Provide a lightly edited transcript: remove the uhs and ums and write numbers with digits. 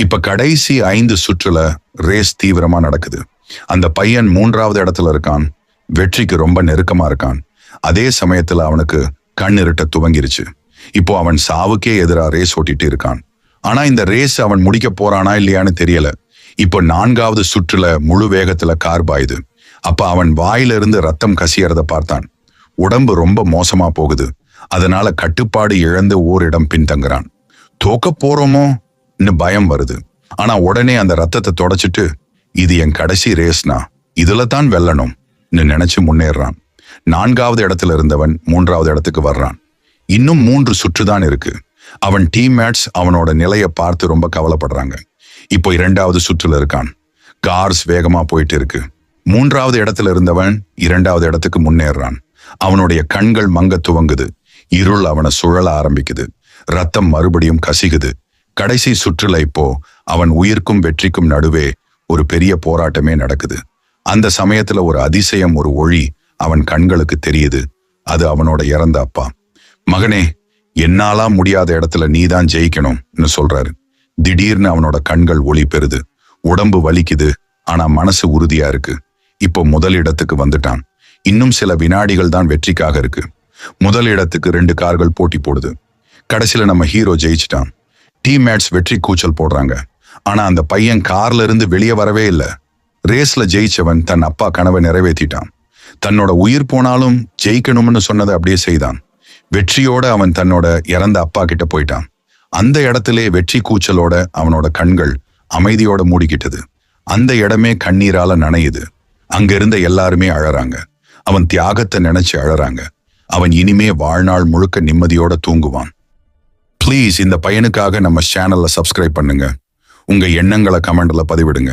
இப்ப கடைசி 5 சுற்றுல ரேஸ் தீவிரமா நடக்குது. அந்த பையன் 3வது இடத்துல இருக்கான். வெற்றிக்கு ரொம்ப நெருக்கமா இருக்கான். அதே சமயத்துல அவனுக்கு கண் இருட்ட துவங்கிருச்சு. இப்போ அவன் சாவுக்கே எதிரா ரேஸ் ஓட்டிட்டு இருக்கான். ஆனா இந்த ரேஸ் அவன் முடிக்க போறானா இல்லையான்னு தெரியல. இப்போ 4வது சுற்றுல முழு வேகத்துல கார் பாயுது. அப்ப அவன் வாயிலிருந்து ரத்தம் கசியறத பார்த்தான். உடம்பு ரொம்ப மோசமா போகுது. அதனால கட்டுப்பாடு இழந்து ஓரிடம் பின்தங்குறான். தோக்க போறோமோன்னு பயம் வருது. ஆனா உடனே அந்த ரத்தத்தை தொடச்சிட்டு, இது என் கடைசி ரேஸ்னா இதுல தான் வெல்லணும்னு நினைச்சு முன்னேறான். 4வது இடத்துல இருந்தவன் 3வது இடத்துக்கு வர்றான். இன்னும் 3 சுற்றுதான் இருக்கு. அவன் டீம்மேட்ஸ் அவனோட நிலையை பார்த்து ரொம்ப கவலைப்படுறாங்க. இப்போ 2வது சுற்றுல இருக்கான். கார்ஸ் வேகமா போயிட்டு இருக்கு. 3வது இடத்துல இருந்தவன் 2வது இடத்துக்கு முன்னேறான். அவனுடைய கண்கள் மங்க துவங்குது. இருள் அவனை சுழல ஆரம்பிக்குது. ரத்தம் மறுபடியும் கசிகுது. கடைசி சுற்றுல இப்போ அவன் உயிர்க்கும் வெற்றிக்கும் நடுவே ஒரு பெரிய போராட்டமே நடக்குது. அந்த சமயத்துல ஒரு அதிசயம், ஒரு ஒளி அவன் கண்களுக்கு தெரியுது. அது அவனோட இறந்த அப்பா. மகனே, என்னாலா முடியாத இடத்துல நீதான் ஜெயிக்கணும்னு சொல்றாரு. திடீர்னு அவனோட கண்கள் ஒளி பெறுது. உடம்பு வலிக்குது. ஆனா மனசு உறுதியா இருக்கு. இப்போ முதல் இடத்துக்கு வந்துட்டான். இன்னும் சில வினாடிகள் தான் வெற்றிக்காக இருக்கு. முதல் இடத்துக்கு 2 கார்கள் போட்டி போடுது. கடைசியில நம்ம ஹீரோ ஜெயிச்சிட்டான். டீம்மேட்ஸ் வெற்றி கூச்சல் போடுறாங்க. ஆனா அந்த பையன் கார்ல இருந்து வெளியே வரவே இல்லை. ரேஸ்ல ஜெயிச்சவன் தன் அப்பா கனவை நிறைவேற்றிட்டான். தன்னோட உயிர் போனாலும் ஜெயிக்கணும்னு சொன்னதை அப்படியே செய்தான். வெற்றியோட அவன் தன்னோட இறந்த அப்பா கிட்ட போயிட்டான். அந்த இடத்திலே வெற்றி கூச்சலோட அவனோட கண்கள் அமைதியோட மூடிக்கிட்டது. அந்த இடமே கண்ணீரால நனையுது. அங்க இருந்த எல்லாருமே அழறாங்க. அவன் தியாகத்தை நினைச்சு அழறாங்க. அவன் இனிமே வாழ்நாள் முழுக்க நிம்மதியோட தூங்குவான். ப்ளீஸ் இந்த பையனுக்காக நம்ம சேனல்ல சப்ஸ்கிரைப் பண்ணுங்க. உங்க எண்ணங்களை கமெண்ட்ல பதிவிடுங்க.